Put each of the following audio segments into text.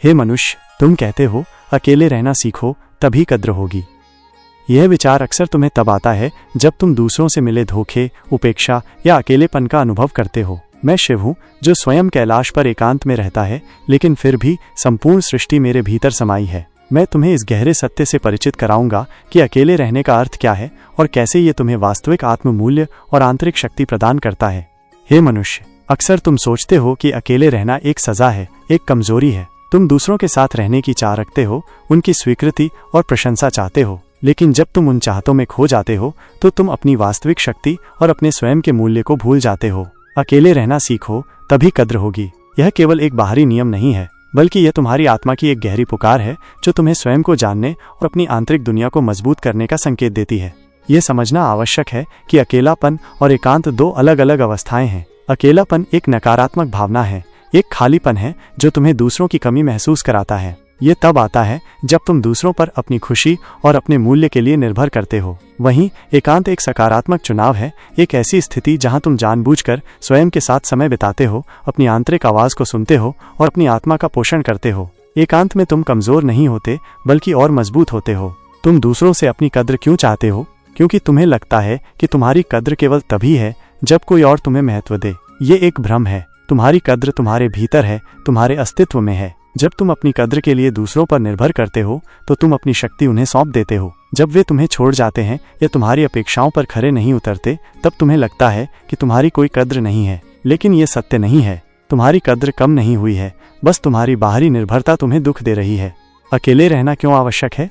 हे मनुष्य, तुम कहते हो अकेले रहना सीखो तभी कद्र होगी। यह विचार अक्सर तुम्हें तब आता है जब तुम दूसरों से मिले धोखे, उपेक्षा या अकेलेपन का अनुभव करते हो। मैं शिव हूँ जो स्वयं कैलाश पर एकांत में रहता है, लेकिन फिर भी संपूर्ण सृष्टि मेरे भीतर समाई है। मैं तुम्हें इस गहरे सत्य से परिचित कराऊंगा कि अकेले रहने का अर्थ क्या है और कैसे ये तुम्हें वास्तविक आत्ममूल्य और आंतरिक शक्ति प्रदान करता है। हे मनुष्य, अक्सर तुम सोचते हो कि अकेले रहना एक सजा है, एक कमजोरी है। तुम दूसरों के साथ रहने की चाह रखते हो, उनकी स्वीकृति और प्रशंसा चाहते हो, लेकिन जब तुम उन चाहतों में खो जाते हो तो तुम अपनी वास्तविक शक्ति और अपने स्वयं के मूल्य को भूल जाते हो। अकेले रहना सीखो तभी कद्र होगी। यह केवल एक बाहरी नियम नहीं है, बल्कि यह तुम्हारी आत्मा की एक गहरी पुकार है जो तुम्हें स्वयं को जानने और अपनी आंतरिक दुनिया को मजबूत करने का संकेत देती है। यह समझना आवश्यक है कि अकेलापन और एकांत दो अलग अलग अवस्थाएं हैं। अकेलापन एक नकारात्मक भावना है, एक खालीपन है जो तुम्हें दूसरों की कमी महसूस कराता है। ये तब आता है जब तुम दूसरों पर अपनी खुशी और अपने मूल्य के लिए निर्भर करते हो। वहीं एकांत एक सकारात्मक चुनाव है, एक ऐसी स्थिति जहां तुम जानबूझकर स्वयं के साथ समय बिताते हो, अपनी आंतरिक आवाज को सुनते हो और अपनी आत्मा का पोषण करते हो। एकांत में तुम कमजोर नहीं होते बल्कि और मजबूत होते हो। तुम दूसरों से अपनी कद्र क्यों चाहते हो? क्योंकि तुम्हें लगता है कि तुम्हारी कद्र केवल तभी है जब कोई और तुम्हें महत्व दे। ये एक भ्रम है। तुम्हारी कद्र तुम्हारे भीतर है, तुम्हारे अस्तित्व में है। जब तुम अपनी कद्र के लिए दूसरों पर निर्भर करते हो तो तुम अपनी शक्ति उन्हें सौंप देते हो। जब वे तुम्हें छोड़ जाते हैं या तुम्हारी अपेक्षाओं पर खरे नहीं उतरते, तब तुम्हें लगता है कि तुम्हारी कोई कद्र नहीं है। लेकिन ये सत्य नहीं है। तुम्हारी कद्र कम नहीं हुई है, बस तुम्हारी बाहरी निर्भरता तुम्हें दुख दे रही है। अकेले रहना क्यों आवश्यक है?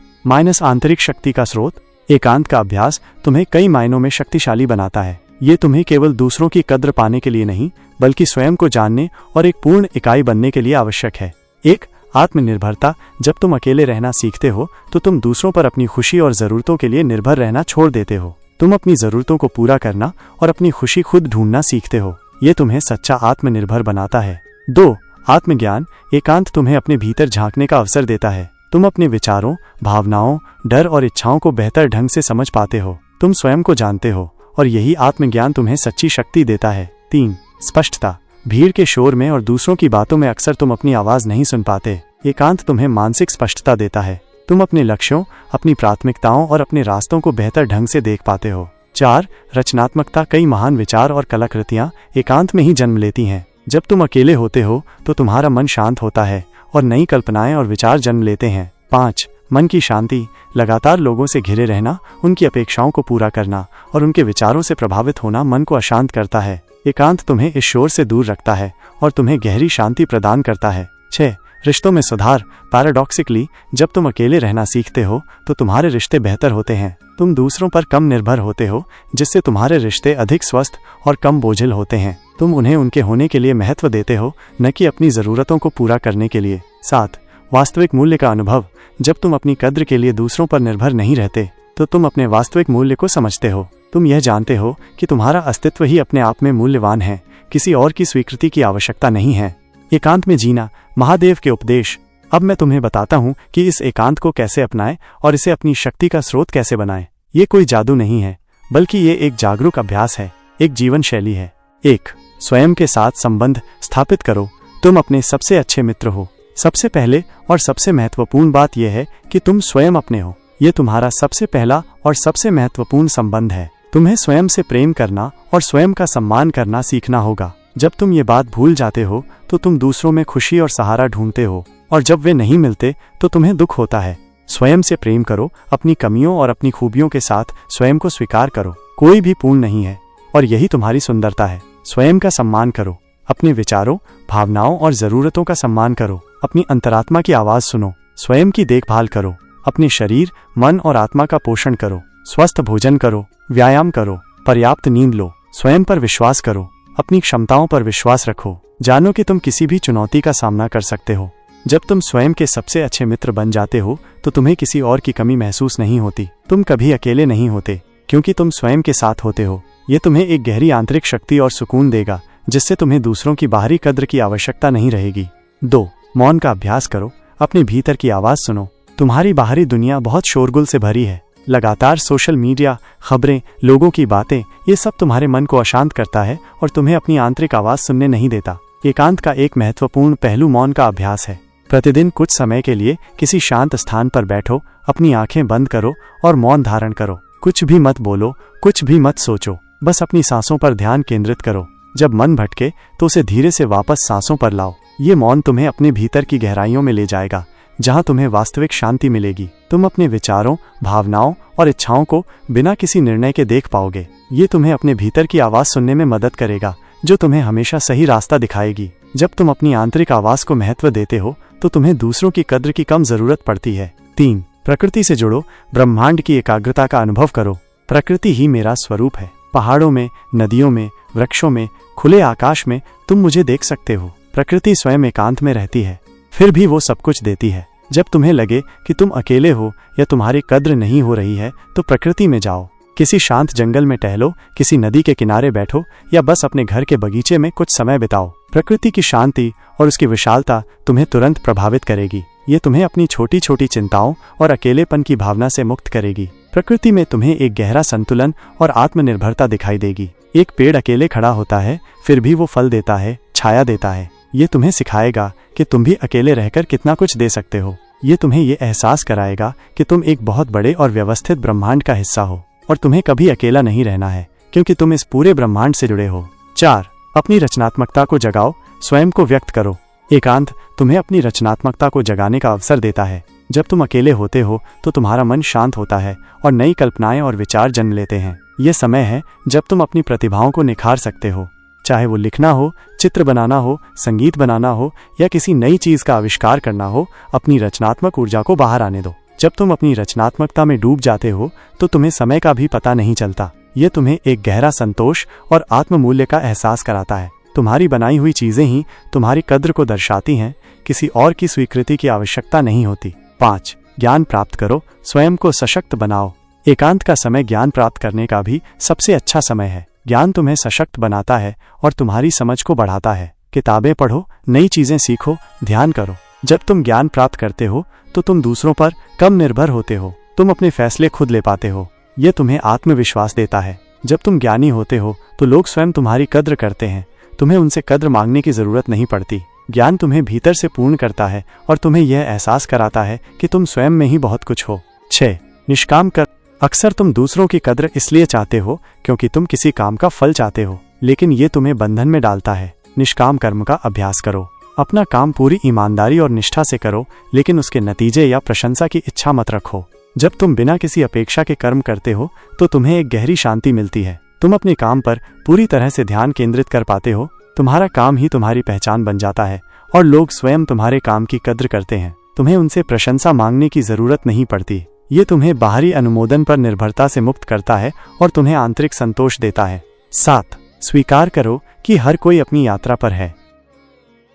आंतरिक शक्ति का स्रोत। एकांत का अभ्यास तुम्हें कई मायनों में शक्तिशाली बनाता है। ये तुम्हें केवल दूसरों की कद्र पाने के लिए नहीं, बल्कि स्वयं को जानने और एक पूर्ण इकाई बनने के लिए आवश्यक है। एक, आत्मनिर्भरता। जब तुम अकेले रहना सीखते हो तो तुम दूसरों पर अपनी खुशी और जरूरतों के लिए निर्भर रहना छोड़ देते हो। तुम अपनी जरूरतों को पूरा करना और अपनी खुशी खुद ढूंढना सीखते हो। ये तुम्हें सच्चा आत्मनिर्भर बनाता है। 2, आत्मज्ञान। एकांत तुम्हें अपने भीतर झांकने का अवसर देता है। तुम अपने विचारों, भावनाओं, डर और इच्छाओं को बेहतर ढंग से समझ पाते हो। तुम स्वयं को जानते हो और यही आत्मज्ञान तुम्हें सच्ची शक्ति देता है। 3, स्पष्टता। भीड़ के शोर में और दूसरों की बातों में अक्सर तुम अपनी आवाज नहीं सुन पाते। एकांत तुम्हें मानसिक स्पष्टता देता है। तुम अपने लक्ष्यों, अपनी प्राथमिकताओं और अपने रास्तों को बेहतर ढंग से देख पाते हो। 4, रचनात्मकता। कई महान विचार और कलाकृतियां एकांत में ही जन्म लेती हैं। जब तुम अकेले होते हो तो तुम्हारा मन शांत होता है और नई कल्पनाएं और विचार जन्म लेते हैं। 5, मन की शांति। लगातार लोगों से घिरे रहना, उनकी अपेक्षाओं को पूरा करना और उनके विचारों से प्रभावित होना मन को अशांत करता है। एकांत तुम्हें इस शोर से दूर रखता है और तुम्हें गहरी शांति प्रदान करता है। 6, रिश्तों में सुधार। पैराडॉक्सिकली, जब तुम अकेले रहना सीखते हो तो तुम्हारे रिश्ते बेहतर होते हैं। तुम दूसरों पर कम निर्भर होते हो, जिससे तुम्हारे रिश्ते अधिक स्वस्थ और कम बोझिल होते हैं। तुम उन्हें उनके होने के लिए महत्व देते हो, न कि अपनी जरूरतों को पूरा करने के लिए। 7, वास्तविक मूल्य का अनुभव। जब तुम अपनी कद्र के लिए दूसरों पर निर्भर नहीं रहते तो तुम अपने वास्तविक मूल्य को समझते हो। तुम यह जानते हो कि तुम्हारा अस्तित्व ही अपने आप में मूल्यवान है, किसी और की स्वीकृति की आवश्यकता नहीं है। एकांत में जीना। महादेव के उपदेश। अब मैं तुम्हें बताता हूँ कि इस एकांत को कैसे अपनाएं और इसे अपनी शक्ति का स्रोत कैसे बनाएं। ये कोई जादू नहीं है, बल्कि ये एक जागरूक अभ्यास है, एक जीवन शैली है। 1, स्वयं के साथ संबंध स्थापित करो। तुम अपने सबसे अच्छे मित्र हो। सबसे पहले और सबसे महत्वपूर्ण बात यह है कि तुम स्वयं अपने हो। ये तुम्हारा सबसे पहला और सबसे महत्वपूर्ण संबंध है। तुम्हें स्वयं से प्रेम करना और स्वयं का सम्मान करना सीखना होगा। जब तुम ये बात भूल जाते हो तो तुम दूसरों में खुशी और सहारा ढूंढते हो, और जब वे नहीं मिलते तो तुम्हें दुख होता है। स्वयं से प्रेम करो। अपनी कमियों और अपनी खूबियों के साथ स्वयं को स्वीकार करो। कोई भी पूर्ण नहीं है और यही तुम्हारी सुंदरता है। स्वयं का सम्मान करो। अपने विचारों, भावनाओं और जरूरतों का सम्मान करो। अपनी अंतरात्मा की आवाज सुनो। स्वयं की देखभाल करो। अपने शरीर, मन और आत्मा का पोषण करो। स्वस्थ भोजन करो, व्यायाम करो, पर्याप्त नींद लो। स्वयं पर विश्वास करो। अपनी क्षमताओं पर विश्वास रखो। जानो कि तुम किसी भी चुनौती का सामना कर सकते हो। जब तुम स्वयं के सबसे अच्छे मित्र बन जाते हो तो तुम्हें किसी और की कमी महसूस नहीं होती। तुम कभी अकेले नहीं होते, क्योंकि तुम स्वयं के साथ होते हो। ये तुम्हें एक गहरी आंतरिक शक्ति और सुकून देगा, जिससे तुम्हें दूसरों की बाहरी कद्र की आवश्यकता नहीं रहेगी। 2, मौन का अभ्यास करो। अपने भीतर की आवाज सुनो। तुम्हारी बाहरी दुनिया बहुत शोरगुल से भरी है। लगातार सोशल मीडिया, खबरें, लोगों की बातें, ये सब तुम्हारे मन को अशांत करता है और तुम्हें अपनी आंतरिक आवाज सुनने नहीं देता। एकांत का एक महत्वपूर्ण पहलू मौन का अभ्यास है। प्रतिदिन कुछ समय के लिए किसी शांत स्थान पर बैठो, अपनी आंखें बंद करो और मौन धारण करो। कुछ भी मत बोलो, कुछ भी मत सोचो, बस अपनी सांसों पर ध्यान केंद्रित करो। जब मन भटके तो उसे धीरे से वापस सांसों पर लाओ। ये मौन तुम्हें अपने भीतर की गहराइयों में ले जाएगा, जहां तुम्हें वास्तविक शांति मिलेगी। तुम अपने विचारों, भावनाओं और इच्छाओं को बिना किसी निर्णय के देख पाओगे। ये तुम्हें अपने भीतर की आवाज सुनने में मदद करेगा, जो तुम्हें हमेशा सही रास्ता दिखाएगी। जब तुम अपनी आंतरिक आवाज को महत्व देते हो तो तुम्हें दूसरों की कद्र की कम जरूरत पड़ती है। 3. प्रकृति से जुड़ो, ब्रह्मांड की एकाग्रता का अनुभव करो। प्रकृति ही मेरा स्वरूप है। पहाड़ों में, नदियों में, वृक्षों में, खुले आकाश में तुम मुझे देख सकते हो। प्रकृति स्वयं एकांत में रहती है, फिर भी वो सब कुछ देती है। जब तुम्हें लगे कि तुम अकेले हो या तुम्हारी कद्र नहीं हो रही है तो प्रकृति में जाओ। किसी शांत जंगल में टहलो, किसी नदी के किनारे बैठो या बस अपने घर के बगीचे में कुछ समय बिताओ। प्रकृति की शांति और उसकी विशालता तुम्हें तुरंत प्रभावित करेगी। ये तुम्हें अपनी छोटी छोटी चिंताओं और अकेलेपन की भावना से मुक्त करेगी। प्रकृति में तुम्हें एक गहरा संतुलन और आत्मनिर्भरता दिखाई देगी। एक पेड़ अकेले खड़ा होता है, फिर भी वो फल देता है, छाया देता है। ये तुम्हें सिखाएगा कि तुम भी अकेले रहकर कितना कुछ दे सकते हो। ये तुम्हें ये एहसास कराएगा कि तुम एक बहुत बड़े और व्यवस्थित ब्रह्मांड का हिस्सा हो और तुम्हें कभी अकेला नहीं रहना है, क्योंकि तुम इस पूरे ब्रह्मांड से जुड़े हो। 4. अपनी रचनात्मकता को जगाओ, स्वयं को व्यक्त करो। एकांत तुम्हें अपनी रचनात्मकता को जगाने का अवसर देता है। जब तुम अकेले होते हो तो तुम्हारा मन शांत होता है और नई कल्पनाएं और विचार जन्म लेते हैं। ये समय है जब तुम अपनी प्रतिभाओं को निखार सकते हो, चाहे वो लिखना हो, चित्र बनाना हो, संगीत बनाना हो या किसी नई चीज का आविष्कार करना हो। अपनी रचनात्मक ऊर्जा को बाहर आने दो। जब तुम अपनी रचनात्मकता में डूब जाते हो तो तुम्हें समय का भी पता नहीं चलता। ये तुम्हें एक गहरा संतोष और आत्ममूल्य का एहसास कराता है। तुम्हारी बनाई हुई चीजें ही तुम्हारी कद्र को दर्शाती हैं, किसी और की स्वीकृति की आवश्यकता नहीं होती। 5. ज्ञान प्राप्त करो, स्वयं को सशक्त बनाओ। एकांत का समय ज्ञान प्राप्त करने का भी सबसे अच्छा समय है। ज्ञान तुम्हें सशक्त बनाता है और तुम्हारी समझ को बढ़ाता है। किताबें पढ़ो, नई चीजें सीखो, ध्यान करो। जब तुम ज्ञान प्राप्त करते हो तो तुम दूसरों पर कम निर्भर होते हो। तुम अपने फैसले खुद ले पाते हो। ये तुम्हें आत्मविश्वास देता है। जब तुम ज्ञानी होते हो तो लोग स्वयं तुम्हारी कद्र करते हैं। तुम्हें उनसे कद्र मांगने की जरूरत नहीं पड़ती। ज्ञान तुम्हें भीतर से पूर्ण करता है और तुम्हें यह एहसास कराता है कि तुम स्वयं में ही बहुत कुछ हो। 6. निष्काम कर। अक्सर तुम दूसरों की कद्र इसलिए चाहते हो क्योंकि तुम किसी काम का फल चाहते हो, लेकिन ये तुम्हें बंधन में डालता है। निष्काम कर्म का अभ्यास करो। अपना काम पूरी ईमानदारी और निष्ठा से करो, लेकिन उसके नतीजे या प्रशंसा की इच्छा मत रखो। जब तुम बिना किसी अपेक्षा के कर्म करते हो तो तुम्हें एक गहरी शांति मिलती है। तुम अपने काम पर पूरी तरह से ध्यान केंद्रित कर पाते हो। तुम्हारा काम ही तुम्हारी पहचान बन जाता है और लोग स्वयं तुम्हारे काम की कद्र करते हैं। तुम्हें उनसे प्रशंसा मांगने की जरूरत नहीं पड़ती। ये तुम्हें बाहरी अनुमोदन पर निर्भरता से मुक्त करता है और तुम्हें आंतरिक संतोष देता है। 7. स्वीकार करो कि हर कोई अपनी यात्रा पर है।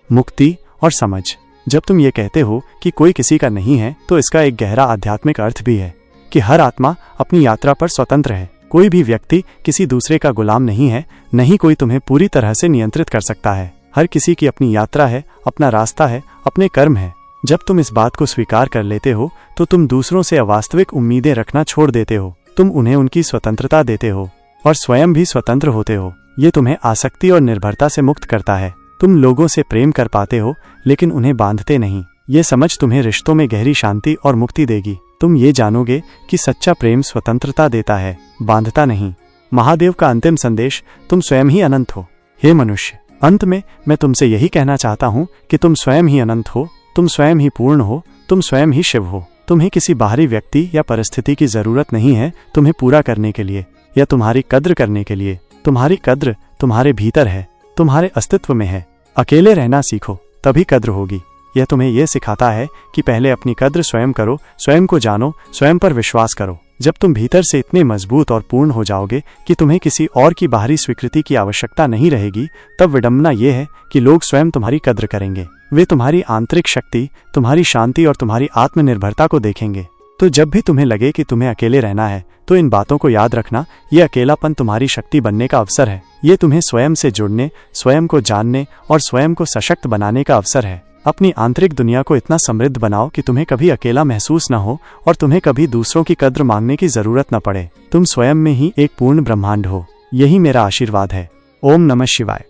मुक्ति और समझ। जब तुम ये कहते हो कि कोई किसी का नहीं है तो इसका एक गहरा आध्यात्मिक अर्थ भी है कि हर आत्मा अपनी यात्रा पर स्वतंत्र है। कोई भी व्यक्ति किसी दूसरे का गुलाम नहीं है, नहीं कोई तुम्हें पूरी तरह से नियंत्रित कर सकता है। हर किसी की अपनी यात्रा है, अपना रास्ता है, अपने कर्म है। जब तुम इस बात को स्वीकार कर लेते हो तो तुम दूसरों से अवास्तविक उम्मीदें रखना छोड़ देते हो। तुम उन्हें उनकी स्वतंत्रता देते हो और स्वयं भी स्वतंत्र होते हो। ये तुम्हें आसक्ति और निर्भरता से मुक्त करता है। तुम लोगों से प्रेम कर पाते हो लेकिन उन्हें बांधते नहीं। ये समझ तुम्हें रिश्तों में गहरी शांति और मुक्ति देगी। तुम ये जानोगे कि सच्चा प्रेम स्वतंत्रता देता है, बांधता नहीं। महादेव का अंतिम संदेश, तुम स्वयं ही अनंत हो। हे मनुष्य, अंत में मैं तुमसे यही कहना चाहता हूँ कि तुम स्वयं ही अनंत हो, तुम स्वयं ही पूर्ण हो, तुम स्वयं ही शिव हो। तुम्हें किसी बाहरी व्यक्ति या परिस्थिति की जरूरत नहीं है तुम्हें पूरा करने के लिए या तुम्हारी कद्र करने के लिए। तुम्हारी कद्र तुम्हारे भीतर है, तुम्हारे अस्तित्व में है। अकेले रहना सीखो, तभी कद्र होगी। यह तुम्हें यह सिखाता है कि पहले अपनी कद्र स्वयं करो, स्वयं को जानो, स्वयं पर विश्वास करो। जब तुम भीतर से इतने मजबूत और पूर्ण हो जाओगे कि तुम्हें किसी और की बाहरी स्वीकृति की आवश्यकता नहीं रहेगी, तब विडंबना यह है कि लोग स्वयं तुम्हारी कद्र करेंगे। वे तुम्हारी आंतरिक शक्ति, तुम्हारी शांति और तुम्हारी आत्मनिर्भरता को देखेंगे। तो जब भी तुम्हें लगे कि तुम्हें अकेले रहना है तो इन बातों को याद रखना। ये अकेलापन तुम्हारी शक्ति बनने का अवसर है। ये तुम्हें स्वयं से जुड़ने, स्वयं को जानने और स्वयं को सशक्त बनाने का अवसर है। अपनी आंतरिक दुनिया को इतना समृद्ध बनाओ कि तुम्हें कभी अकेला महसूस न हो और तुम्हें कभी दूसरों की कद्र मांगने की जरूरत न पड़े। तुम स्वयं में ही एक पूर्ण ब्रह्मांड हो। यही मेरा आशीर्वाद है। ओम नमः शिवाय।